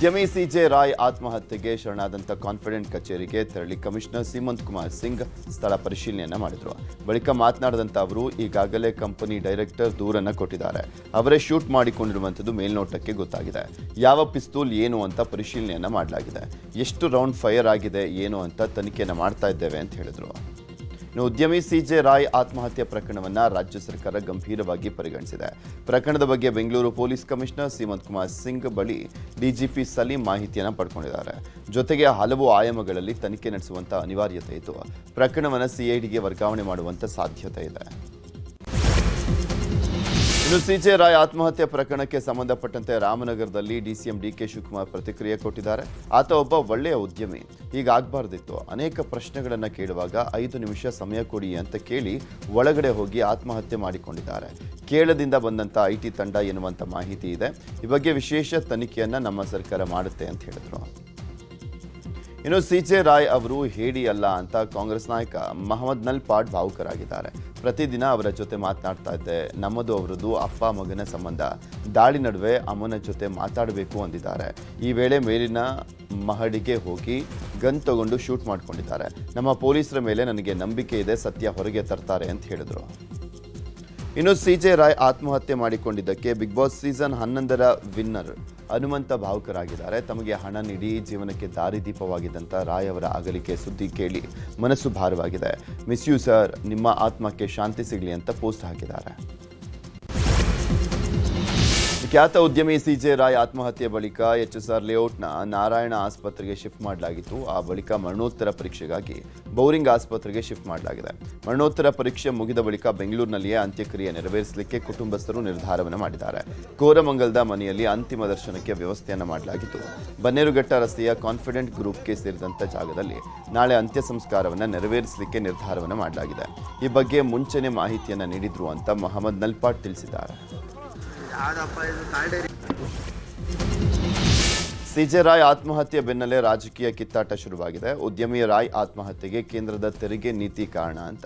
ಉದ್ಯಮಿ ಸಿಜೆ ರಾಯ್ ಆತ್ಮಹತ್ಯೆಗೆ ಶರಣಾದಂಥ ಕಾನ್ಫಿಡೆಂಟ್ ಕಚೇರಿಗೆ ತೆರಳಿ ಕಮಿಷನರ್ ಸೀಮಂತ್ ಕುಮಾರ್ ಸಿಂಗ್ ಸ್ಥಳ ಪರಿಶೀಲನೆಯನ್ನ ಮಾಡಿದರು. ಬಳಿಕ ಮಾತನಾಡಿದಂಥ ಅವರು ಈಗಾಗಲೇ ಕಂಪನಿ ಡೈರೆಕ್ಟರ್ ದೂರನ್ನ ಕೊಟ್ಟಿದ್ದಾರೆ. ಅವರೇ ಶೂಟ್ ಮಾಡಿಕೊಂಡಿರುವಂಥದ್ದು ಮೇಲ್ನೋಟಕ್ಕೆ ಗೊತ್ತಾಗಿದೆ. ಯಾವ ಪಿಸ್ತೂಲ್ ಏನು ಅಂತ ಪರಿಶೀಲನೆಯನ್ನ ಮಾಡಲಾಗಿದೆ. ಎಷ್ಟು ರೌಂಡ್ ಫೈರ್ ಆಗಿದೆ ಏನು ಅಂತ ತನಿಖೆಯನ್ನು ಮಾಡ್ತಾ ಇದ್ದೇವೆ ಅಂತ ಹೇಳಿದರು. ಉದ್ಯಮಿ ಸಿಜೆ ರಾಯ್ ಆತ್ಮಹತ್ಯೆ ಪ್ರಕರಣವನ್ನು ರಾಜ್ಯ ಸರ್ಕಾರ ಗಂಭೀರವಾಗಿ ಪರಿಗಣಿಸಿದೆ. ಪ್ರಕರಣದ ಬಗ್ಗೆ ಬೆಂಗಳೂರು ಪೊಲೀಸ್ ಕಮಿಷನರ್ ಸೀಮಂತ್ ಕುಮಾರ್ ಸಿಂಗ್ ಬಳಿ ಡಿಜಿಪಿ ಸಲೀಂ ಮಾಹಿತಿಯನ್ನು ಪಡ್ಕೊಂಡಿದ್ದಾರೆ. ಜೊತೆಗೆ ಹಲವು ಆಯಾಮಗಳಲ್ಲಿ ತನಿಖೆ ನಡೆಸುವಂತ ಅನಿವಾರ್ಯತೆ ಇದ್ದು ಪ್ರಕರಣವನ್ನು ಸಿಐಡಿಗೆ ವರ್ಗಾವಣೆ ಮಾಡುವಂತ ಸಾಧ್ಯತೆ ಇದೆ. ಸಿಜೆ ರಾಯ್ ಆತ್ಮಹತ್ಯೆ ಪ್ರಕರಣಕ್ಕೆ ಸಂಬಂಧಪಟ್ಟಂತೆ ರಾಮನಗರದಲ್ಲಿ ಡಿಸಿಎಂ ಡಿಕೆ ಶಿವಕುಮಾರ್ ಪ್ರತಿಕ್ರಿಯೆ ಕೊಟ್ಟಿದ್ದಾರೆ. ಆತ ಒಬ್ಬ ಒಳ್ಳೆಯ ಉದ್ಯಮಿ, ಹೀಗಾಗಬಾರ್ದಿತ್ತು. ಅನೇಕ ಪ್ರಶ್ನೆಗಳನ್ನು ಕೇಳುವಾಗ 5 ನಿಮಿಷ ಸಮಯ ಕೊಡಿ ಅಂತ ಕೇಳಿ ಒಳಗಡೆ ಹೋಗಿ ಆತ್ಮಹತ್ಯೆ ಮಾಡಿಕೊಂಡಿದ್ದಾರೆ. ಕೇರಳದಿಂದ ಬಂದಂಥ ಐಟಿ ತಂಡ ಎನ್ನುವಂಥ ಮಾಹಿತಿ ಇದೆ. ಈ ಬಗ್ಗೆ ವಿಶೇಷ ತನಿಖೆಯನ್ನು ನಮ್ಮ ಸರ್ಕಾರ ಮಾಡುತ್ತೆ ಅಂತ ಹೇಳಿದರು. ಇನ್ನು ಸಿಜೆ ರಾಯ್ ಅವರು ಹೇಡಿ ಅಲ್ಲ ಅಂತ ಕಾಂಗ್ರೆಸ್ ನಾಯಕ ಮಹಮ್ಮದ್ ನಲ್ಪಾಡ್ ಭಾವುಕರಾಗಿದ್ದಾರೆ. ಪ್ರತಿದಿನ ಅವರ ಜೊತೆ ಮಾತನಾಡ್ತಾ ಇದ್ದೆ. ನಮ್ಮದು ಅವರದ್ದು ಅಪ್ಪ ಮಗನ ಸಂಬಂಧ. ದಾಳಿ ನಡುವೆ ಅಮ್ಮನ ಜೊತೆ ಮಾತಾಡಬೇಕು ಅಂದಿದ್ದಾರೆ. ಈ ವೇಳೆ ಮೇಲಿನ ಮಹಡಿಗೆ ಹೋಗಿ ಗನ್ ತಗೊಂಡು ಶೂಟ್ ಮಾಡ್ಕೊಂಡಿದ್ದಾರೆ. ನಮ್ಮ ಪೊಲೀಸರ ಮೇಲೆ ನನಗೆ ನಂಬಿಕೆ ಇದೆ, ಸತ್ಯ ಹೊರಗೆ ತರ್ತಾರೆ ಅಂತ ಹೇಳಿದರು. ಇನ್ನು ಸಿಜೆ ರಾಯ್ ಆತ್ಮಹತ್ಯೆ ಮಾಡಿಕೊಂಡಿದ್ದಕ್ಕೆ ಬಿಗ್ ಬಾಸ್ ಸೀಸನ್ 11ರ ವಿನ್ನರ್ ಹನುಮಂತ ಭಾವುಕರಾಗಿದ್ದಾರೆ. ತಮಗೆ ಹಣ ನೀಡಿ ಜೀವನಕ್ಕೆ ದಾರಿದೀಪವಾಗಿದ್ದಂಥ ರಾಯ್ ಅವರ ಅಗಲಿಕೆ ಸುದ್ದಿ ಕೇಳಿ ಮನಸ್ಸು ಭಾರವಾಗಿದೆ. ಮಿಸ್ ಯು ಸರ್, ನಿಮ್ಮ ಆತ್ಮಕ್ಕೆ ಶಾಂತಿ ಸಿಗಲಿ ಅಂತ ಪೋಸ್ಟ್ ಹಾಕಿದ್ದಾರೆ. ಖ್ಯಾತ ಉದ್ಯಮಿ ಸಿಜೆ ರಾಯ್ ಆತ್ಮಹತ್ಯೆ ಬಳಿಕ HSR ಲೇಔಟ್ನ ನಾರಾಯಣ ಆಸ್ಪತ್ರೆಗೆ ಶಿಫ್ಟ್ ಮಾಡಲಾಗಿತ್ತು. ಆ ಬಳಿಕ ಮರಣೋತ್ತರ ಪರೀಕ್ಷೆಗಾಗಿ ಬೌರಿಂಗ್ ಆಸ್ಪತ್ರೆಗೆ ಶಿಫ್ಟ್ ಮಾಡಲಾಗಿದೆ. ಮರಣೋತ್ತರ ಪರೀಕ್ಷೆ ಮುಗಿದ ಬಳಿಕ ಬೆಂಗಳೂರಿನಲ್ಲಿಯೇ ಅಂತ್ಯಕ್ರಿಯೆ ನೆರವೇರಿಸಲಿಕ್ಕೆ ಕುಟುಂಬಸ್ಥರು ನಿರ್ಧಾರವನ್ನು ಮಾಡಿದ್ದಾರೆ. ಕೋರಮಂಗಲದ ಮನೆಯಲ್ಲಿ ಅಂತಿಮ ದರ್ಶನಕ್ಕೆ ವ್ಯವಸ್ಥೆಯನ್ನು ಮಾಡಲಾಗಿತ್ತು. ಬನ್ನೇರುಘಟ್ಟ ರಸ್ತೆಯ ಕಾನ್ಫಿಡೆಂಟ್ ಗ್ರೂಪ್ಗೆ ಸೇರಿದಂಥ ಜಾಗದಲ್ಲಿ ನಾಳೆ ಅಂತ್ಯ ಸಂಸ್ಕಾರವನ್ನು ನೆರವೇರಿಸಲಿಕ್ಕೆ ನಿರ್ಧಾರವನ್ನು ಮಾಡಲಾಗಿದೆ. ಈ ಬಗ್ಗೆ ಮುಂಚೆನೇ ಮಾಹಿತಿಯನ್ನು ನೀಡಿದ್ರು ಅಂತ ಮಹಮ್ಮದ್ ನಲ್ಪಾಡ್ ತಿಳಿಸಿದ್ದಾರೆ. ಸಿಜೆ ರಾಯ್ ಆತ್ಮಹತ್ಯೆ ಬೆನ್ನಲ್ಲೇ ರಾಜಕೀಯ ಕಿತ್ತಾಟ ಶುರುವಾಗಿದೆ. ಉದ್ಯಮಿ ರಾಯ್ ಆತ್ಮಹತ್ಯೆಗೆ ಕೇಂದ್ರದ ತೆರಿಗೆ ನೀತಿ ಕಾರಣ ಅಂತ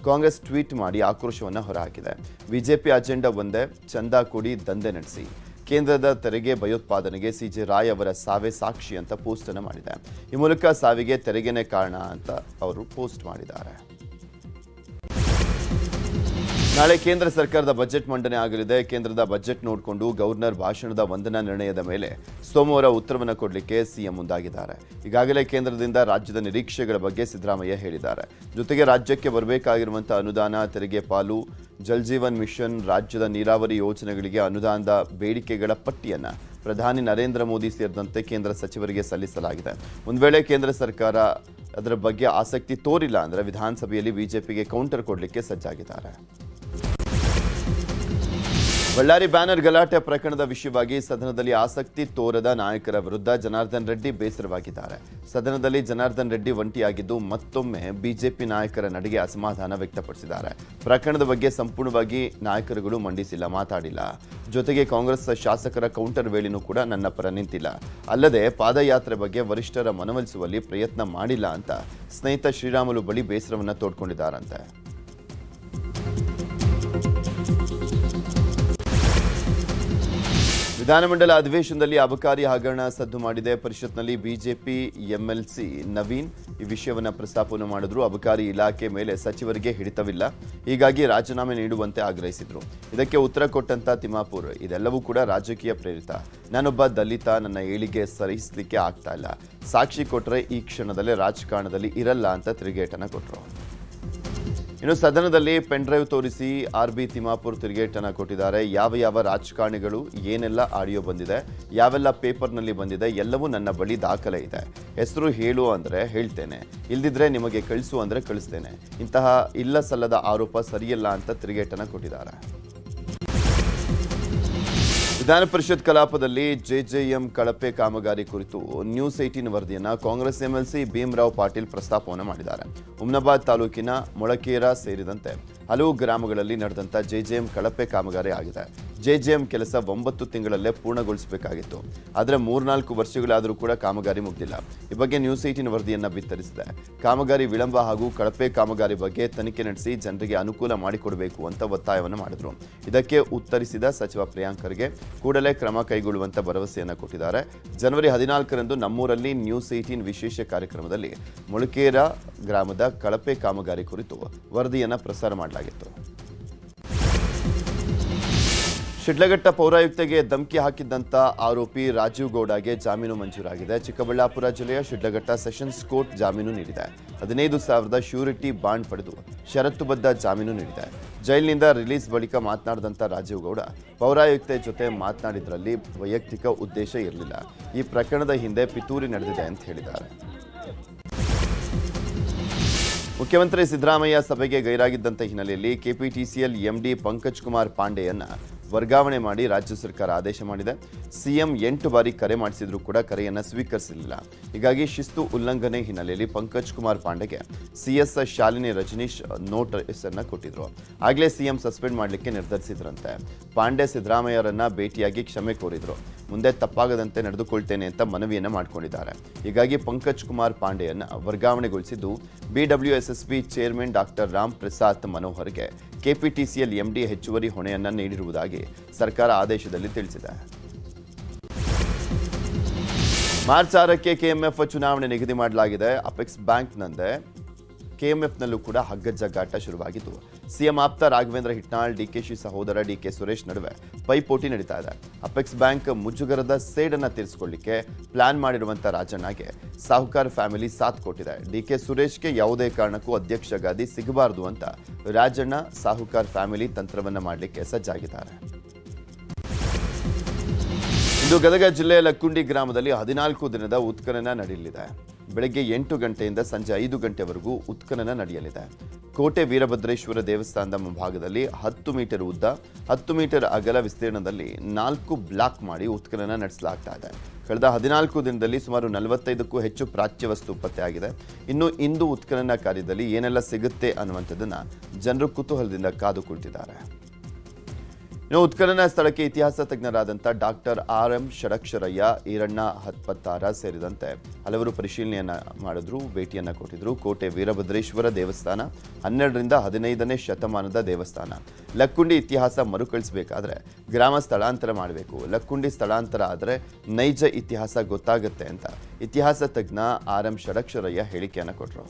ಕಾಂಗ್ರೆಸ್ ಟ್ವೀಟ್ ಮಾಡಿ ಆಕ್ರೋಶವನ್ನು ಹೊರಹಾಕಿದೆ. ಬಿಜೆಪಿ ಅಜೆಂಡಾ ಒಂದೇ, ಚಂದಾ ಕೊಡಿ ದಂಧೆ ನಡೆಸಿ. ಕೇಂದ್ರದ ತೆರಿಗೆ ಭಯೋತ್ಪಾದನೆಗೆ ಸಿಜೆ ರಾಯ್ ಅವರ ಸಾವೇ ಸಾಕ್ಷಿ ಅಂತ ಪೋಸ್ಟ್ ಅನ್ನು ಮಾಡಿದೆ. ಈ ಮೂಲಕ ಸಾವಿಗೆ ತೆರಿಗೆನೇ ಕಾರಣ ಅಂತ ಅವರು ಪೋಸ್ಟ್ ಮಾಡಿದ್ದಾರೆ. ನಾಳೆ ಕೇಂದ್ರ ಸರ್ಕಾರದ ಬಜೆಟ್ ಮಂಡನೆ ಆಗಲಿದೆ. ಕೇಂದ್ರದ ಬಜೆಟ್ ನೋಡಿಕೊಂಡು ಗವರ್ನರ್ ಭಾಷಣದ ವಂದನಾ ನಿರ್ಣಯದ ಮೇಲೆ ಸೋಮವಾರ ಉತ್ತರವನ್ನು ಕೊಡಲಿಕ್ಕೆ ಸಿಎಂ ಮುಂದಾಗಿದ್ದಾರೆ. ಈಗಾಗಲೇ ಕೇಂದ್ರದಿಂದ ರಾಜ್ಯದ ನಿರೀಕ್ಷೆಗಳ ಬಗ್ಗೆ ಸಿದ್ದರಾಮಯ್ಯ ಹೇಳಿದ್ದಾರೆ. ಜೊತೆಗೆ ರಾಜ್ಯಕ್ಕೆ ಬರಬೇಕಾಗಿರುವಂತಹ ಅನುದಾನ, ತೆರಿಗೆ ಪಾಲು, ಜಲ್ ಜೀವನ್ ಮಿಷನ್, ರಾಜ್ಯದ ನೀರಾವರಿ ಯೋಜನೆಗಳಿಗೆ ಅನುದಾನದ ಬೇಡಿಕೆಗಳ ಪಟ್ಟಿಯನ್ನು ಪ್ರಧಾನಿ ನರೇಂದ್ರ ಮೋದಿ ಸೇರಿದಂತೆ ಕೇಂದ್ರ ಸಚಿವರಿಗೆ ಸಲ್ಲಿಸಲಾಗಿದೆ. ಒಂದು ವೇಳೆ ಕೇಂದ್ರ ಸರ್ಕಾರ ಅದರ ಬಗ್ಗೆ ಆಸಕ್ತಿ ತೋರಿಲ್ಲ ಅಂದರೆ ವಿಧಾನಸಭೆಯಲ್ಲಿ ಬಿಜೆಪಿಗೆ ಕೌಂಟರ್ ಕೊಡಲಿಕ್ಕೆ ಸಜ್ಜಾಗಿದ್ದಾರೆ. ಬಳ್ಳಾರಿ ಬ್ಯಾನರ್ ಗಲಾಟೆ ಪ್ರಕರಣದ ವಿಷಯವಾಗಿ ಸದನದಲ್ಲಿ ಆಸಕ್ತಿ ತೋರದ ನಾಯಕರ ವಿರುದ್ಧ ಜನಾರ್ದನ್ ರೆಡ್ಡಿ ಬೇಸರವಾಗಿದ್ದಾರೆ. ಸದನದಲ್ಲಿ ಜನಾರ್ದನ್ ರೆಡ್ಡಿ ಒಂಟಿಯಾಗಿದ್ದು ಮತ್ತೊಮ್ಮೆ ಬಿಜೆಪಿ ನಾಯಕರ ನಡೆಗೆ ಅಸಮಾಧಾನ ವ್ಯಕ್ತಪಡಿಸಿದ್ದಾರೆ. ಪ್ರಕರಣದ ಬಗ್ಗೆ ಸಂಪೂರ್ಣವಾಗಿ ನಾಯಕರುಗಳು ಮಂಡಿಸಿಲ್ಲ, ಮಾತಾಡಿಲ್ಲ. ಜೊತೆಗೆ ಕಾಂಗ್ರೆಸ್ ಶಾಸಕರ ಕೌಂಟರ್ ವೇಳೆನೂ ಕೂಡ ನನ್ನ ಪರ ನಿಂತಿಲ್ಲ. ಅಲ್ಲದೆ ಪಾದಯಾತ್ರೆ ಬಗ್ಗೆ ವರಿಷ್ಠರ ಮನವೊಲಿಸುವಲ್ಲಿ ಪ್ರಯತ್ನ ಮಾಡಿಲ್ಲ ಅಂತ ಸ್ನೇಹಿತ ಶ್ರೀರಾಮುಲು ಬಳಿ ಬೇಸರವನ್ನು ತೋಡ್ಕೊಂಡಿದ್ದಾರಂತೆ. ವಿಧಾನಮಂಡಲ ಅಧಿವೇಶನದಲ್ಲಿ ಅಬಕಾರಿ ಹಗರಣ ಸದ್ದು ಮಾಡಿದೆ. ಪರಿಷತ್ನಲ್ಲಿ ಬಿಜೆಪಿ ಎಂಎಲ್ಸಿ ನವೀನ್ ಈ ವಿಷಯವನ್ನು ಪ್ರಸ್ತಾಪವನ್ನು ಮಾಡಿದ್ರು. ಅಬಕಾರಿ ಇಲಾಖೆ ಮೇಲೆ ಸಚಿವರಿಗೆ ಹಿಡಿತವಿಲ್ಲ, ಹೀಗಾಗಿ ರಾಜೀನಾಮೆ ನೀಡುವಂತೆ ಆಗ್ರಹಿಸಿದ್ರು. ಇದಕ್ಕೆ ಉತ್ತರ ಕೊಟ್ಟಂತ ತಿಮ್ಮಾಪುರ್, ಇದೆಲ್ಲವೂ ಕೂಡ ರಾಜಕೀಯ ಪ್ರೇರಿತ. ನಾನೊಬ್ಬ ದಲಿತ, ನನ್ನ ಏಳಿಗೆ ಸಹಿಸಲಿಕ್ಕೆ ಆಗ್ತಾ ಇಲ್ಲ. ಸಾಕ್ಷಿ ಕೊಟ್ಟರೆ ಈ ಕ್ಷಣದಲ್ಲೇ ರಾಜಕಾರಣದಲ್ಲಿ ಇರಲ್ಲ ಅಂತ ತಿರುಗೇಟನ್ನು ಕೊಟ್ಟರು. ಇನ್ನು ಸದನದಲ್ಲಿ ಪೆನ್ ಡ್ರೈವ್ ತೋರಿಸಿ RB ತಿಮ್ಮಾಪುರ್ ತಿರುಗೇಟನ್ನು ಕೊಟ್ಟಿದ್ದಾರೆ. ಯಾವ ರಾಜಕಾರಣಿಗಳು ಏನೆಲ್ಲ ಆಡಿಯೋ ಬಂದಿದೆ, ಯಾವೆಲ್ಲ ಪೇಪರ್ನಲ್ಲಿ ಬಂದಿದೆ, ಎಲ್ಲವೂ ನನ್ನ ಬಳಿ ದಾಖಲೆ ಇದೆ. ಹೆಸರು ಹೇಳು ಅಂದರೆ ಹೇಳ್ತೇನೆ, ಇಲ್ದಿದ್ರೆ ನಿಮಗೆ ಕಳಿಸು ಅಂದರೆ ಕಳಿಸ್ತೇನೆ. ಇಂತಹ ಇಲ್ಲ ಸಲ್ಲದ ಆರೋಪ ಸರಿಯಲ್ಲ ಅಂತ ತಿರುಗೇಟನ್ನು ಕೊಟ್ಟಿದ್ದಾರೆ. ವಿಧಾನ ಪರಿಷತ್ ಕಲಾಪದಲ್ಲಿ ಜೆಜೆಎಂ ಕಳಪೆ ಕಾಮಗಾರಿ ಕುರಿತು ನ್ಯೂಸ್ 18 ವರದಿಯನ್ನು ಕಾಂಗ್ರೆಸ್ ಎಂಎಲ್ಸಿ ಭೀಮರಾವ್ ಪಾಟೀಲ್ ಪ್ರಸ್ತಾಪವನ್ನು ಮಾಡಿದ್ದಾರೆ. ಹುಮ್ನಾಬಾದ್ ತಾಲೂಕಿನ ಮೊಳಕೇರ ಸೇರಿದಂತೆ ಹಲವು ಗ್ರಾಮಗಳಲ್ಲಿ ನಡೆದಂಥ ಜೆಜೆಎಂ ಕಳಪೆ ಕಾಮಗಾರಿ ಆಗಿದೆ. ಜೆಜೆಎಂ ಕೆಲಸ 9 ತಿಂಗಳಲ್ಲೇ ಪೂರ್ಣಗೊಳಿಸಬೇಕಾಗಿತ್ತು. ಆದರೆ 3-4 ವರ್ಷಗಳಾದರೂ ಕೂಡ ಕಾಮಗಾರಿ ಮುಗಿದಿಲ್ಲ. ಈ ಬಗ್ಗೆ ನ್ಯೂಸ್ 18 ವರದಿಯನ್ನು ಬಿತ್ತರಿಸಿದೆ. ಕಾಮಗಾರಿ ವಿಳಂಬ ಹಾಗೂ ಕಳಪೆ ಕಾಮಗಾರಿ ಬಗ್ಗೆ ತನಿಖೆ ನಡೆಸಿ ಜನರಿಗೆ ಅನುಕೂಲ ಮಾಡಿಕೊಡಬೇಕು ಅಂತ ಒತ್ತಾಯವನ್ನು ಮಾಡಿದರು. ಇದಕ್ಕೆ ಉತ್ತರಿಸಿದ ಸಚಿವ ಪ್ರಿಯಾಂಕ್ ಖರ್ಗೆ ಕೂಡಲೇ ಕ್ರಮ ಕೈಗೊಳ್ಳುವಂತ ಭರವಸೆಯನ್ನು ಕೊಟ್ಟಿದ್ದಾರೆ. ಜನವರಿ 14ರಂದು ನಮ್ಮೂರಲ್ಲಿ ನ್ಯೂಸ್ 18 ವಿಶೇಷ ಕಾರ್ಯಕ್ರಮದಲ್ಲಿ ಮುಳಕೇರ ಗ್ರಾಮದ ಕಳಪೆ ಕಾಮಗಾರಿ ಕುರಿತು ವರದಿಯನ್ನು ಪ್ರಸಾರ ಮಾಡಲಾಗಿತ್ತು. ಶಿಡ್ಲಘಟ್ಟ ಪೌರಾಯುಕ್ತೆಗೆ ಧಮಕಿ ಹಾಕಿದ್ದಂಥ ಆರೋಪಿ ರಾಜೀವ್ ಗೌಡಗೆ ಜಾಮೀನು ಮಂಜೂರಾಗಿದೆ. ಚಿಕ್ಕಬಳ್ಳಾಪುರ ಜಿಲ್ಲೆಯ ಶಿಡ್ಲಘಟ್ಟ ಸೆಷನ್ಸ್ ಕೋರ್ಟ್ ಜಾಮೀನು ನೀಡಿದೆ. 15,000 ಶ್ಯೂರಿಟಿ ಬಾಂಡ್ ಪಡೆದು ಷರತ್ತುಬದ್ಧ ಜಾಮೀನು ನೀಡಿದೆ. ಜೈಲಿನಿಂದ ರಿಲೀಸ್ ಬಳಿಕ ಮಾತನಾಡಿದಂಥ ರಾಜೀವ್ ಗೌಡ ಪೌರಾಯುಕ್ತೆ ಜೊತೆ ಮಾತನಾಡಿದ್ರಲ್ಲಿ ವೈಯಕ್ತಿಕ ಉದ್ದೇಶ ಇರಲಿಲ್ಲ. ಈ ಪ್ರಕರಣದ ಹಿಂದೆ ಪಿತೂರಿ ನಡೆದಿದೆ ಅಂತ ಹೇಳಿದ್ದಾರೆ. ಮುಖ್ಯಮಂತ್ರಿ ಸಿದ್ದರಾಮಯ್ಯ ಸಭೆಗೆ ಗೈರಾಗಿದ್ದಂಥ ಹಿನ್ನೆಲೆಯಲ್ಲಿ ಕೆಪಿಟಿಸಿಎಲ್ ಎಂಡಿ ಪಂಕಜ್ ಕುಮಾರ್ ಪಾಂಡೆಯನ್ನ ವರ್ಗಾವಣೆ ಮಾಡಿ ರಾಜ್ಯ ಸರ್ಕಾರ ಆದೇಶ ಮಾಡಿದೆ. ಸಿಎಂ 8 ಬಾರಿ ಕರೆ ಮಾಡಿಸಿದ್ರೂ ಕೂಡ ಕರೆಯನ್ನು ಸ್ವೀಕರಿಸಲಿಲ್ಲ. ಹೀಗಾಗಿ ಶಿಸ್ತು ಉಲ್ಲಂಘನೆ ಹಿನ್ನೆಲೆಯಲ್ಲಿ ಪಂಕಜ್ ಕುಮಾರ್ ಪಾಂಡೆಗೆ ಸಿಎಸ್ ಶಾಲಿನಿ ರಜನೀಶ್ ನೋಟಿಸ್ ಅನ್ನು ಕೊಟ್ಟಿದ್ರು. ಆಗಲೇ ಸಿಎಂ ಸಸ್ಪೆಂಡ್ ಮಾಡಲಿಕ್ಕೆ ನಿರ್ಧರಿಸಿದ್ರಂತೆ. ಪಾಂಡೆ ಸಿದ್ದರಾಮಯ್ಯರನ್ನ ಭೇಟಿಯಾಗಿ ಕ್ಷಮೆ ಕೋರಿದ್ರು. ಮುಂದೆ ತಪ್ಪಾಗದಂತೆ ನಡೆದುಕೊಳ್ತೇನೆ ಅಂತ ಮನವಿಯನ್ನು ಮಾಡಿಕೊಂಡಿದ್ದಾರೆ. ಹೀಗಾಗಿ ಪಂಕಜ್ ಕುಮಾರ್ ಪಾಂಡೆಯನ್ನ ವರ್ಗಾವಣೆಗೊಳಿಸಿದ್ದು BWSSB chairman doctor Ram Prasad ಮನೋಹರ್ಗೆ ಕೆಪಿಟಿಸಿಎಲ್ ಎಂಡಿ ಹೆಚ್ಚುವರಿ ಹೊಣೆಯನ್ನು ನೀಡಿರುವುದಾಗಿ ಸರ್ಕಾರ ಆದೇಶದಲ್ಲಿ ತಿಳಿಸಿದೆ. ಮಾರ್ಚ್ 6ಕ್ಕೆ ಕೆಎಂಎಫ್ ಚುನಾವಣೆ ನಿಗದಿ ಮಾಡಲಾಗಿದೆ. ಅಪೆಕ್ಸ್ ಬ್ಯಾಂಕ್ನಂತೆ ಕೆಎಂಎಫ್ನಲ್ಲೂ ಕೂಡ ಹಗ್ಗಜಗ್ಗಾಟ ಶುರುವಾಗಿದ್ದು ಸಿಎಂ ಆಪ್ತ ರಾಘವೇಂದ್ರ ಹಿಟ್ನಾಳ್, ಡಿಕೆಶಿ ಸಹೋದರ ಡಿಕೆ ಸುರೇಶ್ ನಡುವೆ ಪೈಪೋಟಿ ನಡೀತಾ ಇದೆ. ಅಪೆಕ್ಸ್ ಬ್ಯಾಂಕ್ ಮುಜುಗರದ ಸೇಡನ್ನು ತೀರಿಸಿಕೊಳ್ಳಿಕ್ಕೆ ಪ್ಲಾನ್ ಮಾಡಿರುವಂಥ ರಾಜಣ್ಣಗೆ ಸಾಹುಕಾರ್ ಫ್ಯಾಮಿಲಿ ಸಾಥ್ ಕೊಟ್ಟಿದೆ. ಡಿಕೆ ಸುರೇಶ್ಗೆ ಯಾವುದೇ ಕಾರಣಕ್ಕೂ ಅಧ್ಯಕ್ಷ ಗಾದಿ ಸಿಗಬಾರದು ಅಂತ ರಾಜಣ್ಣ ಸಾಹುಕಾರ್ ಫ್ಯಾಮಿಲಿ ತಂತ್ರವನ್ನ ಮಾಡಲಿಕ್ಕೆ ಸಜ್ಜಾಗಿದ್ದಾರೆ. ಇಂದು ಗದಗ ಜಿಲ್ಲೆಯ ಲಕ್ಕುಂಡಿ ಗ್ರಾಮದಲ್ಲಿ 14 ದಿನದ ಉತ್ಖನನ ನಡೆಯಲಿದೆ. ಬೆಳಗ್ಗೆ 8 ಗಂಟೆಯಿಂದ ಸಂಜೆ 5 ಗಂಟೆವರೆಗೂ ಉತ್ಖನನ ನಡೆಯಲಿದೆ. ಕೋಟೆ ವೀರಭದ್ರೇಶ್ವರ ದೇವಸ್ಥಾನದ ಮುಂಭಾಗದಲ್ಲಿ 10 ಮೀಟರ್ ಉದ್ದ 10 ಮೀಟರ್ ಅಗಲ ವಿಸ್ತೀರ್ಣದಲ್ಲಿ 4 ಬ್ಲಾಕ್ ಮಾಡಿ ಉತ್ಖನನ ನಡೆಸಲಾಗ್ತಾ ಇದೆ. ಕಳೆದ 14 ದಿನದಲ್ಲಿ ಸುಮಾರು 45ಕ್ಕೂ ಹೆಚ್ಚು ಪ್ರಾಚ್ಯ ವಸ್ತು ಪತ್ತೆಯಾಗಿದೆ. ಇನ್ನು ಇಂದು ಉತ್ಖನನ ಕಾರ್ಯದಲ್ಲಿ ಏನೆಲ್ಲ ಸಿಗುತ್ತೆ ಅನ್ನುವಂಥದ್ದನ್ನ ಜನರು ಕುತೂಹಲದಿಂದ ಕಾದು ಕುಳಿತಿದ್ದಾರೆ. ಇನ್ನು ಉತ್ಖನನ ಸ್ಥಳಕ್ಕೆ ಇತಿಹಾಸ ತಜ್ಞರಾದಂಥ ಡಾಕ್ಟರ್ RM ಷಡಕ್ಷರಯ್ಯ, ಈರಣ್ಣ ಹತ್ಪತ್ತಾರ ಸೇರಿದಂತೆ ಹಲವರು ಪರಿಶೀಲನೆಯನ್ನ ಮಾಡಿದ್ರು, ಭೇಟಿಯನ್ನ ಕೊಟ್ಟಿದ್ರು. ಕೋಟೆ ವೀರಭದ್ರೇಶ್ವರ ದೇವಸ್ಥಾನ 12ರಿಂದ 15ನೇ ಶತಮಾನದ ದೇವಸ್ಥಾನ. ಲಕ್ಕುಂಡಿ ಇತಿಹಾಸ ಮರುಕಳಿಸಬೇಕಾದ್ರೆ ಗ್ರಾಮ ಸ್ಥಳಾಂತರ ಮಾಡಬೇಕು. ಲಕ್ಕುಂಡಿ ಸ್ಥಳಾಂತರ ಆದರೆ ನೈಜ ಇತಿಹಾಸ ಗೊತ್ತಾಗುತ್ತೆ ಅಂತ ಇತಿಹಾಸ ತಜ್ಞ RM ಷಡಕ್ಷರಯ್ಯ ಹೇಳಿಕೆಯನ್ನು ಕೊಟ್ಟರು.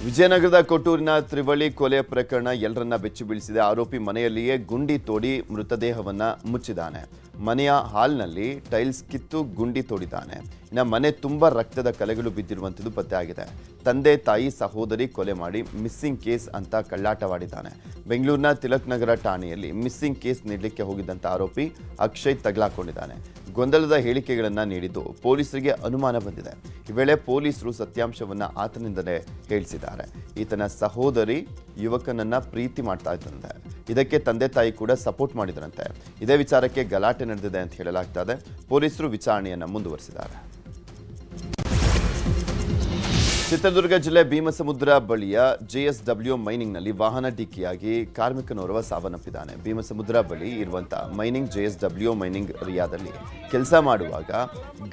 ವಿಜಯನಗರದ ಕೊಟ್ಟೂರಿನ ತ್ರಿವಳಿ ಕೊಲೆ ಪ್ರಕರಣ ಎಲ್ಲರನ್ನ ಬೆಚ್ಚಿ ಬೀಳಿಸಿದೆ. ಆರೋಪಿ ಮನೆಯಲ್ಲಿಯೇ ಗುಂಡಿ ತೋಡಿ ಮೃತದೇಹವನ್ನ ಮುಚ್ಚಿದ್ದಾನೆ. ಮನೆಯ ಹಾಲ್ನಲ್ಲಿ ಟೈಲ್ಸ್ ಕಿತ್ತು ಗುಂಡಿ ತೋಡಿದ್ದಾನೆ. ಇನ್ನು ಮನೆ ತುಂಬ ರಕ್ತದ ಕಲೆಗಳು ಬಿದ್ದಿರುವಂಥದ್ದು ಪತ್ತೆಯಾಗಿದೆ. ತಂದೆ ತಾಯಿ ಸಹೋದರಿ ಕೊಲೆ ಮಾಡಿ ಮಿಸ್ಸಿಂಗ್ ಕೇಸ್ ಅಂತ ಕಳ್ಳಾಟವಾಡಿದ್ದಾನೆ. ಬೆಂಗಳೂರಿನ ತಿಲಕ್ ನಗರ ಠಾಣೆಯಲ್ಲಿ ಮಿಸ್ಸಿಂಗ್ ಕೇಸ್ ನೀಡಲಿಕ್ಕೆ ಹೋಗಿದ್ದಂಥ ಆರೋಪಿ ಅಕ್ಷಯ್ ತಗಲಾಕೊಂಡಿದ್ದಾನೆ. ಗೊಂದಲದ ಹೇಳಿಕೆಗಳನ್ನು ನೀಡಿದ್ದು ಪೊಲೀಸರಿಗೆ ಅನುಮಾನ ಬಂದಿದೆ. ಈ ವೇಳೆ ಪೊಲೀಸರು ಸತ್ಯಾಂಶವನ್ನ ಆತನಿಂದಲೇ ಹೇಳಿಸಿದ್ದಾರೆ. ಈತನ ಸಹೋದರಿ ಯುವಕನನ್ನ ಪ್ರೀತಿ ಮಾಡ್ತಾ ಇದ್ದಂತೆ. ಇದಕ್ಕೆ ತಂದೆ ತಾಯಿ ಕೂಡ ಸಪೋರ್ಟ್ ಮಾಡಿದ್ರಂತೆ. ಇದೇ ವಿಚಾರಕ್ಕೆ ಗಲಾಟೆ ನಡೆದಿದೆ ಅಂತ ಹೇಳಲಾಗ್ತಾ ಇದೆ. ಪೊಲೀಸರು ವಿಚಾರಣೆಯನ್ನು ಮುಂದುವರಿಸಿದ್ದಾರೆ. ಚಿತ್ರದುರ್ಗ ಜಿಲ್ಲೆ ಭೀಮಸಮುದ್ರ ಬಳಿಯ JSW ಮೈನಿಂಗ್ನಲ್ಲಿ ವಾಹನ ಡಿಕ್ಕಿಯಾಗಿ ಕಾರ್ಮಿಕನೋರ್ವ ಸಾವನ್ನಪ್ಪಿದ್ದಾನೆ. ಭೀಮಸಮುದ್ರ ಬಳಿ ಇರುವಂಥ ಮೈನಿಂಗ್ JSW ಮೈನಿಂಗ್ ಏರಿಯಾದಲ್ಲಿ ಕೆಲಸ ಮಾಡುವಾಗ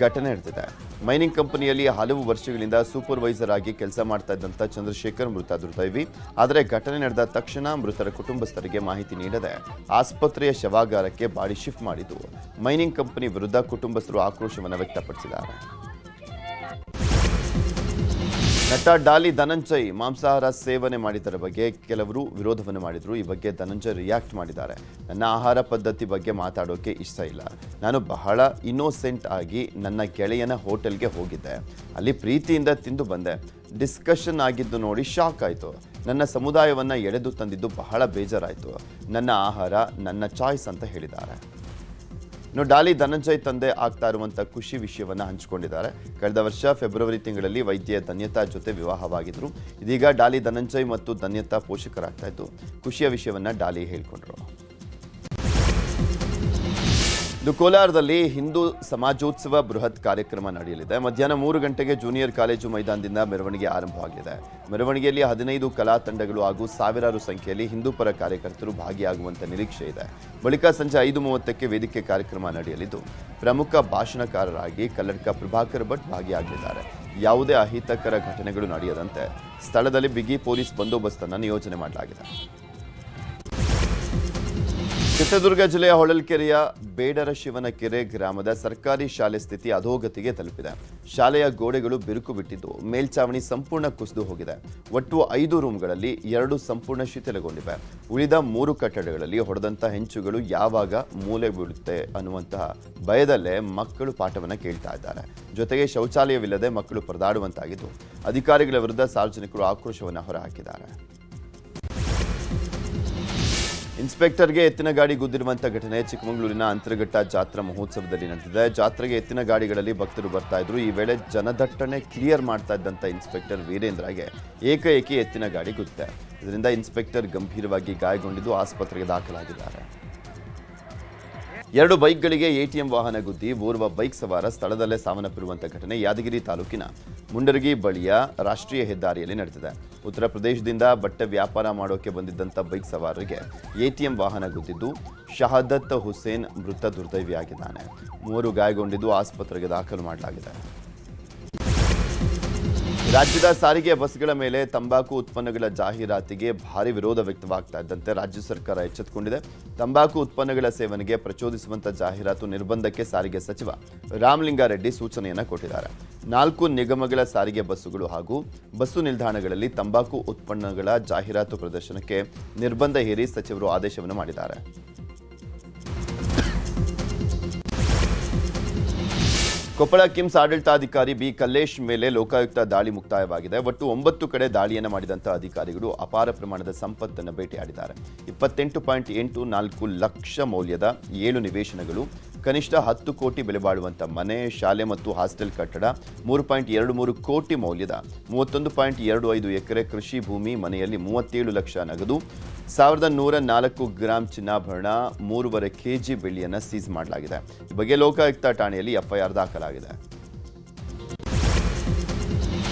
ಘಟನೆ ನಡೆದಿದೆ. ಮೈನಿಂಗ್ ಕಂಪನಿಯಲ್ಲಿ ಹಲವು ವರ್ಷಗಳಿಂದ ಸೂಪರ್ವೈಸರ್ ಆಗಿ ಕೆಲಸ ಮಾಡ್ತಾ ಇದ್ದಂಥ ಚಂದ್ರಶೇಖರ್ ಮೃತ ದುರ್ದೈವಿ. ಆದರೆ ಘಟನೆ ನಡೆದ ತಕ್ಷಣ ಮೃತರ ಕುಟುಂಬಸ್ಥರಿಗೆ ಮಾಹಿತಿ ನೀಡದೆ ಆಸ್ಪತ್ರೆಯ ಶವಾಗಾರಕ್ಕೆ ಬಾಡಿ ಶಿಫ್ಟ್ ಮಾಡಿದ್ದು ಮೈನಿಂಗ್ ಕಂಪನಿ ವಿರುದ್ಧ ಕುಟುಂಬಸ್ಥರು ಆಕ್ರೋಶವನ್ನು ವ್ಯಕ್ತಪಡಿಸಿದ್ದಾರೆ. ನಟ ಡಾಲಿ ಧನಂಜಯ್ ಮಾಂಸಾಹಾರ ಸೇವನೆ ಮಾಡಿದ್ದರ ಬಗ್ಗೆ ಕೆಲವರು ವಿರೋಧವನ್ನು ಮಾಡಿದರು. ಈ ಬಗ್ಗೆ ಧನಂಜಯ್ ರಿಯಾಕ್ಟ್ ಮಾಡಿದ್ದಾರೆ. ನನ್ನ ಆಹಾರ ಪದ್ಧತಿ ಬಗ್ಗೆ ಮಾತಾಡೋಕೆ ಇಷ್ಟ ಇಲ್ಲ. ನಾನು ಬಹಳ ಇನ್ನೋಸೆಂಟ್ ಆಗಿ ನನ್ನ ಗೆಳೆಯನ ಹೋಟೆಲ್ಗೆ ಹೋಗಿದ್ದೆ. ಅಲ್ಲಿ ಪ್ರೀತಿಯಿಂದ ತಿಂದು ಬಂದೆ. ಡಿಸ್ಕಷನ್ ಆಗಿದ್ದು ನೋಡಿ ಶಾಕ್ ಆಯಿತು. ನನ್ನ ಸಮುದಾಯವನ್ನು ಎಳೆದು ತಂದಿದ್ದು ಬಹಳ ಬೇಜಾರಾಯಿತು. ನನ್ನ ಆಹಾರ ನನ್ನ ಚಾಯ್ಸ್ ಅಂತ ಹೇಳಿದ್ದಾರೆ. ಇನ್ನು ಡಾಲಿ ಧನಂಜಯ್ ತಂದೆ ಆಗ್ತಾ ಇರುವಂಥ ಖುಷಿ ವಿಷಯವನ್ನು ಹಂಚಿಕೊಂಡಿದ್ದಾರೆ. ಕಳೆದ ವರ್ಷ ಫೆಬ್ರವರಿ ತಿಂಗಳಲ್ಲಿ ವೈದ್ಯ ಧನ್ಯತಾ ಜೊತೆ ವಿವಾಹವಾಗಿದ್ರು. ಇದೀಗ ಡಾಲಿ ಧನಂಜಯ್ ಮತ್ತು ಧನ್ಯತಾ ಪೋಷಕರಾಗ್ತಾ ಇದ್ದು ಖುಷಿಯ ವಿಷಯವನ್ನು ಡಾಲಿ ಹೇಳಿಕೊಂಡ್ರು. ಇದು ಕೋಲಾರದಲ್ಲಿ ಹಿಂದೂ ಸಮಾಜೋತ್ಸವ ಬೃಹತ್ ಕಾರ್ಯಕ್ರಮ ನಡೆಯಲಿದೆ. ಮಧ್ಯಾಹ್ನ 3 ಗಂಟೆಗೆ ಜೂನಿಯರ್ ಕಾಲೇಜು ಮೈದಾನದಿಂದ ಮೆರವಣಿಗೆ ಆರಂಭವಾಗಲಿದೆ. ಮೆರವಣಿಗೆಯಲ್ಲಿ 15 ಕಲಾ ತಂಡಗಳು ಹಾಗೂ ಸಾವಿರಾರು ಸಂಖ್ಯೆಯಲ್ಲಿ ಹಿಂದೂ ಪರ ಕಾರ್ಯಕರ್ತರು ಭಾಗಿಯಾಗುವಂತ ನಿರೀಕ್ಷೆ ಇದೆ. ಬಳಿಕ ಸಂಜೆ 5:30ಕ್ಕೆ ವೇದಿಕೆ ಕಾರ್ಯಕ್ರಮ ನಡೆಯಲಿದ್ದು ಪ್ರಮುಖ ಭಾಷಣಕಾರರಾಗಿ ಕಲ್ಲಡ್ಕ ಪ್ರಭಾಕರ್ ಭಟ್ ಭಾಗಿಯಾಗಲಿದ್ದಾರೆ. ಯಾವುದೇ ಅಹಿತಕರ ಘಟನೆಗಳು ನಡೆಯದಂತೆ ಸ್ಥಳದಲ್ಲಿ ಬಿಗಿ ಪೊಲೀಸ್ ಬಂದೋಬಸ್ತನ್ನು ನಿಯೋಜನೆ ಮಾಡಲಾಗಿದೆ. ಚಿತ್ರದುರ್ಗ ಜಿಲ್ಲೆಯ ಹೊಳಲ್ಕೆರೆಯ ಬೇಡರ ಶಿವನಕೆರೆ ಗ್ರಾಮದ ಸರ್ಕಾರಿ ಶಾಲೆ ಸ್ಥಿತಿ ಅಧೋಗತಿಗೆ ತಲುಪಿದೆ. ಶಾಲೆಯ ಗೋಡೆಗಳು ಬಿರುಕು ಬಿಟ್ಟಿದ್ದು ಮೇಲ್ಚಾವಣಿ ಸಂಪೂರ್ಣ ಕುಸಿದು ಹೋಗಿದೆ. ಒಟ್ಟು 5 ರೂಮ್ಗಳಲ್ಲಿ 2 ಸಂಪೂರ್ಣ ಶಿಥಿಲಗೊಂಡಿವೆ. ಉಳಿದ 3 ಕಟ್ಟಡಗಳಲ್ಲಿ ಹೊಡೆದಂತಹ ಹೆಂಚುಗಳು ಯಾವಾಗ ಮೂಲೆ ಬೀಳುತ್ತೆ ಅನ್ನುವಂತಹ ಭಯದಲ್ಲೇ ಮಕ್ಕಳು ಪಾಠವನ್ನು ಕೇಳ್ತಾ ಇದ್ದಾರೆ. ಜೊತೆಗೆ ಶೌಚಾಲಯವಿಲ್ಲದೆ ಮಕ್ಕಳು ಪರದಾಡುವಂತಾಗಿದ್ದು ಅಧಿಕಾರಿಗಳ ವಿರುದ್ಧ ಸಾರ್ವಜನಿಕರು ಆಕ್ರೋಶವನ್ನು ಹೊರಹಾಕಿದ್ದಾರೆ. ಇನ್ಸ್ಪೆಕ್ಟರ್ಗೆ ಎತ್ತಿನ ಗಾಡಿ ಗುದ್ದಿರುವಂತಹ ಘಟನೆ ಚಿಕ್ಕಮಗಳೂರಿನ ಅಂತರಘಟ್ಟ ಜಾತ್ರಾ ಮಹೋತ್ಸವದಲ್ಲಿ ನಡೆದಿದೆ. ಜಾತ್ರೆಗೆ ಎತ್ತಿನ ಗಾಡಿಗಳಲ್ಲಿ ಭಕ್ತರು ಬರ್ತಾ ಇದ್ರು. ಈ ವೇಳೆ ಜನದಟ್ಟಣೆ ಕ್ಲಿಯರ್ ಮಾಡ್ತಾ ಇದ್ದಂಥ ಇನ್ಸ್ಪೆಕ್ಟರ್ ವೀರೇಂದ್ರಗೆ ಏಕಾಏಕಿ ಎತ್ತಿನ ಗಾಡಿ ಗುದ್ದಿದೆ. ಇದರಿಂದ ಇನ್ಸ್ಪೆಕ್ಟರ್ ಗಂಭೀರವಾಗಿ ಗಾಯಗೊಂಡಿದ್ದು ಆಸ್ಪತ್ರೆಗೆ ದಾಖಲಾಗಿದ್ದಾರೆ. 2 ಬೈಕ್ಗಳಿಗೆ ಎಟಿಎಂ ವಾಹನ ಗುದ್ದಿ ಓರ್ವ ಬೈಕ್ ಸವಾರ ಸ್ಥಳದಲ್ಲೇ ಸಾವನ್ನಪ್ಪಿರುವಂತಹ ಘಟನೆ ಯಾದಗಿರಿ ತಾಲೂಕಿನ ಮುಂಡರಗಿ ಬಳಿಯ ರಾಷ್ಟ್ರೀಯ ಹೆದ್ದಾರಿಯಲ್ಲಿ ನಡೆದಿದೆ. ಉತ್ತರ ಪ್ರದೇಶದಿಂದ ಬಟ್ಟೆ ವ್ಯಾಪಾರ ಮಾಡೋಕೆ ಬಂದಿದ್ದಂಥ ಬೈಕ್ ಸವಾರರಿಗೆ ಎಟಿಎಂ ವಾಹನ ಗುದ್ದಿದ್ದು ಶಹಾದತ್ ಹುಸೇನ್ ಮೃತ ದುರ್ದೈವಿಯಾಗಿದ್ದಾನೆ. 3 ಗಾಯಗೊಂಡಿದ್ದು ಆಸ್ಪತ್ರೆಗೆ ದಾಖಲು ಮಾಡಲಾಗಿದೆ. ರಾಜ್ಯದ ಸಾರಿಗೆ ಬಸ್ಗಳ ಮೇಲೆ ತಂಬಾಕು ಉತ್ಪನ್ನಗಳ ಜಾಹೀರಾತಿಗೆ ಭಾರಿ ವಿರೋಧ ವ್ಯಕ್ತವಾಗ್ತಾ ಇದ್ದಂತೆ ರಾಜ್ಯ ಸರ್ಕಾರ ಎಚ್ಚೆತ್ತುಕೊಂಡಿದೆ. ತಂಬಾಕು ಉತ್ಪನ್ನಗಳ ಸೇವನೆಗೆ ಪ್ರಚೋದಿಸುವಂತ ಜಾಹೀರಾತು ನಿರ್ಬಂಧಕ್ಕೆ ಸಾರಿಗೆ ಸಚಿವ ರಾಮಲಿಂಗಾರೆಡ್ಡಿ ಸೂಚನೆಯನ್ನು ಕೊಟ್ಟಿದ್ದಾರೆ. 4 ನಿಗಮಗಳ ಸಾರಿಗೆ ಬಸ್ಸುಗಳು ಹಾಗೂ ಬಸ್ಸು ನಿಲ್ದಾಣಗಳಲ್ಲಿ ತಂಬಾಕು ಉತ್ಪನ್ನಗಳ ಜಾಹೀರಾತು ಪ್ರದರ್ಶನಕ್ಕೆ ನಿರ್ಬಂಧ ಹೇರಿ ಸಚಿವರು ಆದೇಶವನ್ನು ಮಾಡಿದ್ದಾರೆ. ಕೊಪ್ಪಳ ಕಿಮ್ಸ್ ಆಡಳಿತಾಧಿಕಾರಿ ಬಿ ಕಲ್ಲೇಶ್ ಮೇಲೆ ಲೋಕಾಯುಕ್ತ ದಾಳಿ ಮುಕ್ತಾಯವಾಗಿದೆ. ಒಟ್ಟು 9 ಕಡೆ ದಾಳಿಯನ್ನು ಮಾಡಿದಂಥ ಅಧಿಕಾರಿಗಳು ಅಪಾರ ಪ್ರಮಾಣದ ಸಂಪತ್ತನ್ನು ಬೇಟೆಯಾಡಿದ್ದಾರೆ. 28.84 ಲಕ್ಷ ಮೌಲ್ಯದ 7 ನಿವೇಶನಗಳು, ಕನಿಷ್ಠ 10 ಕೋಟಿ ಬೆಲೆ ಬಾಳುವಂಥ ಮನೆ, ಶಾಲೆ ಮತ್ತು ಹಾಸ್ಟೆಲ್ ಕಟ್ಟಡ, 3.23 ಕೋಟಿ ಮೌಲ್ಯದ 31.25 ಎಕರೆ ಕೃಷಿ ಭೂಮಿ, ಮನೆಯಲ್ಲಿ 37 ಲಕ್ಷ ನಗದು, 1104 ಗ್ರಾಂ ಚಿನ್ನಾಭರಣ, 3.5 ಕೆಜಿ ಬೆಳ್ಳಿಯನ್ನು ಸೀಸ್ ಮಾಡಲಾಗಿದೆ. ಈ ಬಗ್ಗೆ ಲೋಕಾಯುಕ್ತ ಠಾಣೆಯಲ್ಲಿ ಎಫ್ಐಆರ್ ದಾಖಲಾಗಿದೆ.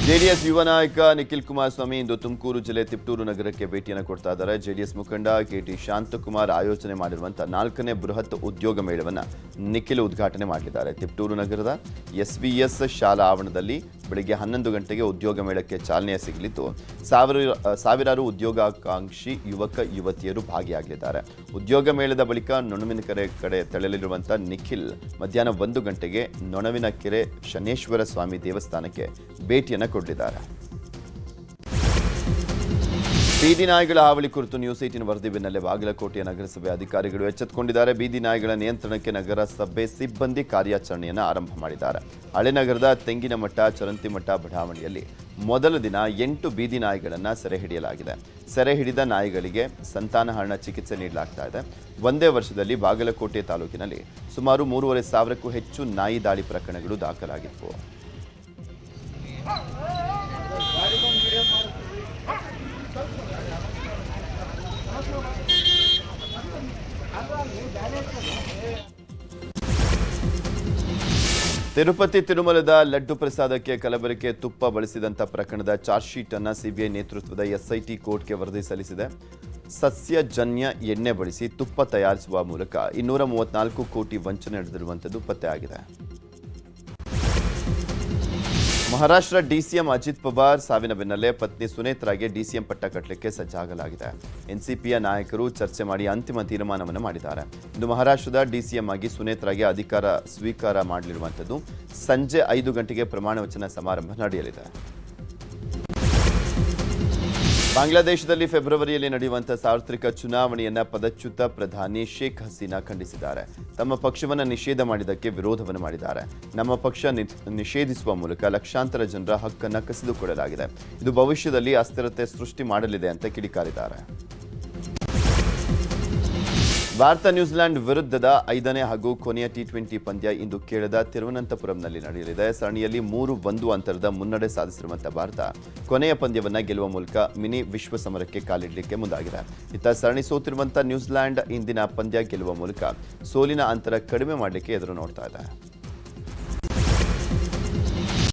ಜೆಡಿಎಸ್ ಯುವ ನಾಯಕ ನಿಖಿಲ್ ಕುಮಾರಸ್ವಾಮಿ ಇಂದು ತುಮಕೂರು ಜಿಲ್ಲೆ ತಿಪಟೂರು ನಗರಕ್ಕೆ ಭೇಟಿಯನ್ನು ಕೊಡ್ತಾ ಇದ್ದಾರೆ. ಜೆಡಿಎಸ್ ಮುಖಂಡ ಕೆಟಿ ಶಾಂತಕುಮಾರ್ ಆಯೋಜನೆ ಮಾಡಿರುವಂತಹ 4ನೇ ಬೃಹತ್ ಉದ್ಯೋಗ ಮೇಳವನ್ನು ನಿಖಿಲ್ ಉದ್ಘಾಟನೆ ಮಾಡಲಿದ್ದಾರೆ. ತಿಪಟೂರು ನಗರದ ಎಸ್ವಿಎಸ್ ಶಾಲಾ ಆವರಣದಲ್ಲಿ ಬೆಳಗ್ಗೆ 11 ಗಂಟೆಗೆ ಉದ್ಯೋಗ ಮೇಳಕ್ಕೆ ಚಾಲನೆ ಸಿಗಲಿದ್ದು ಸಾವಿರಾರು ಉದ್ಯೋಗಾಕಾಂಕ್ಷಿ ಯುವಕ ಯುವತಿಯರು ಭಾಗಿಯಾಗಲಿದ್ದಾರೆ. ಉದ್ಯೋಗ ಮೇಳದ ಬಳಿಕ ನೊಣವಿನಕೆರೆ ಕಡೆ ತೆರಳಲಿರುವಂತಹ ನಿಖಿಲ್ ಮಧ್ಯಾಹ್ನ 1 ಗಂಟೆಗೆ ನೊಣವಿನಕೆರೆ ಶನೇಶ್ವರ ಸ್ವಾಮಿ ದೇವಸ್ಥಾನಕ್ಕೆ ಭೇಟಿಯನ್ನು ಕೊಡಲಿದ್ದಾರೆ. ಬೀದಿ ನಾಯಿಗಳ ಹಾವಳಿ ಕುರಿತು ನ್ಯೂಸ್ 18 ವರದಿ ಬೆನ್ನಲ್ಲೇ ಬಾಗಲಕೋಟೆಯ ನಗರಸಭೆ ಅಧಿಕಾರಿಗಳು ಎಚ್ಚೆತ್ತುಕೊಂಡಿದ್ದಾರೆ. ಬೀದಿ ನಾಯಿಗಳ ನಿಯಂತ್ರಣಕ್ಕೆ ನಗರಸಭೆ ಸಿಬ್ಬಂದಿ ಕಾರ್ಯಾಚರಣೆಯನ್ನು ಆರಂಭ ಮಾಡಿದ್ದಾರೆ. ಹಳೆನಗರದ ತೆಂಗಿನಮಠ, ಚರಂತಿಮಠ ಬಡಾವಣೆಯಲ್ಲಿ ಮೊದಲ ದಿನ 8 ಬೀದಿ ನಾಯಿಗಳನ್ನು ಸೆರೆ ಹಿಡಿಯಲಾಗಿದೆ. ಸೆರೆ ಹಿಡಿದ ನಾಯಿಗಳಿಗೆ ಸಂತಾನಹರಣ ಚಿಕಿತ್ಸೆ ನೀಡಲಾಗ್ತಾ ಇದೆ. ಒಂದೇ ವರ್ಷದಲ್ಲಿ ಬಾಗಲಕೋಟೆ ತಾಲೂಕಿನಲ್ಲಿ ಸುಮಾರು 3,500ಕ್ಕೂ ಹೆಚ್ಚು ನಾಯಿ ದಾಳಿ ಪ್ರಕರಣಗಳು ದಾಖಲಾಗಿತ್ತು. ತಿರುಪತಿ ತಿರುಮಲದ ಲಡ್ಡು ಪ್ರಸಾದಕ್ಕೆ ಕಲಬೆರಕೆ ತುಪ್ಪ ಬಳಸಿದಂಥ ಪ್ರಕರಣದ ಚಾರ್ಜ್ ಶೀಟ್ ಅನ್ನು ಸಿಬಿಐ ನೇತೃತ್ವದ ಎಸ್ಐಟಿ ಕೋರ್ಟ್ಗೆ ವರದಿ ಸಲ್ಲಿಸಿದೆ. ಸಸ್ಯಜನ್ಯ ಎಣ್ಣೆ ಬಳಸಿ ತುಪ್ಪ ತಯಾರಿಸುವ ಮೂಲಕ 234 ಕೋಟಿ ವಂಚನೆ ನಡೆದಿರುವಂಥದ್ದು ಪತ್ತೆಯಾಗಿದೆ. ಮಹಾರಾಷ್ಟ್ರ ಡಿಸಿಎಂ ಅಜಿತ್ ಪವಾರ್ ಸಾವಿನ ಬೆನ್ನಲ್ಲೇ ಪತ್ನಿ ಸುನೇತ್ರಾಗೆ ಡಿಸಿಎಂ ಪಟ್ಟ ಕಟ್ಟಲಿಕ್ಕೆ ಸಜ್ಜಾಗಲಾಗಿದೆ. ಎನ್ಸಿಪಿಯ ನಾಯಕರು ಚರ್ಚೆ ಮಾಡಿ ಅಂತಿಮ ತೀರ್ಮಾನವನ್ನು ಮಾಡಿದ್ದಾರೆ. ಇಂದು ಮಹಾರಾಷ್ಟ್ರದ ಡಿಸಿಎಂ ಆಗಿ ಸುನೇತ್ರಾಗೆ ಅಧಿಕಾರ ಸ್ವೀಕಾರ ಮಾಡಲಿರುವಂಥದ್ದು. ಸಂಜೆ 5 ಗಂಟೆಗೆ ಪ್ರಮಾಣ ವಚನ ಸಮಾರಂಭ ನಡೆಯಲಿದೆ. ಬಾಂಗ್ಲಾದೇಶದಲ್ಲಿ ಫೆಬ್ರವರಿಯಲ್ಲಿ ನಡೆಯುವಂತಹ ಸಾರ್ವತ್ರಿಕ ಚುನಾವಣೆಯನ್ನ ಪದಚ್ಯುತ ಪ್ರಧಾನಿ ಶೇಖ್ ಹಸೀನಾ ಖಂಡಿಸಿದ್ದಾರೆ. ತಮ್ಮ ಪಕ್ಷವನ್ನು ನಿಷೇಧ ಮಾಡಿದ್ದಕ್ಕೆ ವಿರೋಧವನ್ನು ಮಾಡಿದ್ದಾರೆ. ನಮ್ಮ ಪಕ್ಷ ನಿಷೇಧಿಸುವ ಮೂಲಕ ಲಕ್ಷಾಂತರ ಜನರ ಹಕ್ಕನ್ನು ಕಸಿದುಕೊಳ್ಳಲಾಗಿದೆ. ಇದು ಭವಿಷ್ಯದಲ್ಲಿ ಅಸ್ಥಿರತೆ ಸೃಷ್ಟಿ ಮಾಡಲಿದೆ ಅಂತ ಕಿಡಿಕಾರಿದ್ದಾರೆ. ಭಾರತ ನ್ಯೂಜಿಲೆಂಡ್ ವಿರುದ್ಧದ 5ನೇ ಹಾಗೂ ಕೊನೆಯ ಟಿ20 ಪಂದ್ಯ ಇಂದು ಕೇರಳದ ತಿರುವನಂತಪುರಂನಲ್ಲಿ ನಡೆಯಲಿದೆ. ಸರಣಿಯಲ್ಲಿ 3-1 ಅಂತರದ ಮುನ್ನಡೆ ಸಾಧಿಸಿರುವಂತಹ ಭಾರತ ಕೊನೆಯ ಪಂದ್ಯವನ್ನ ಗೆಲ್ಲುವ ಮೂಲಕ ಮಿನಿ ವಿಶ್ವ ಸಮರಕ್ಕೆ ಕಾಲಿಡಲಿಕ್ಕೆ ಮುಂದಾಗಿದೆ. ಇತ್ತ ಸರಣಿ ಸೋತಿರುವಂತಹ ನ್ಯೂಜಿಲೆಂಡ್ ಇಂದಿನ ಪಂದ್ಯ ಗೆಲ್ಲುವ ಮೂಲಕ ಸೋಲಿನ ಅಂತರ ಕಡಿಮೆ ಮಾಡಲಿಕ್ಕೆ ಎದುರು ನೋಡ್ತಾ ಇದೆ.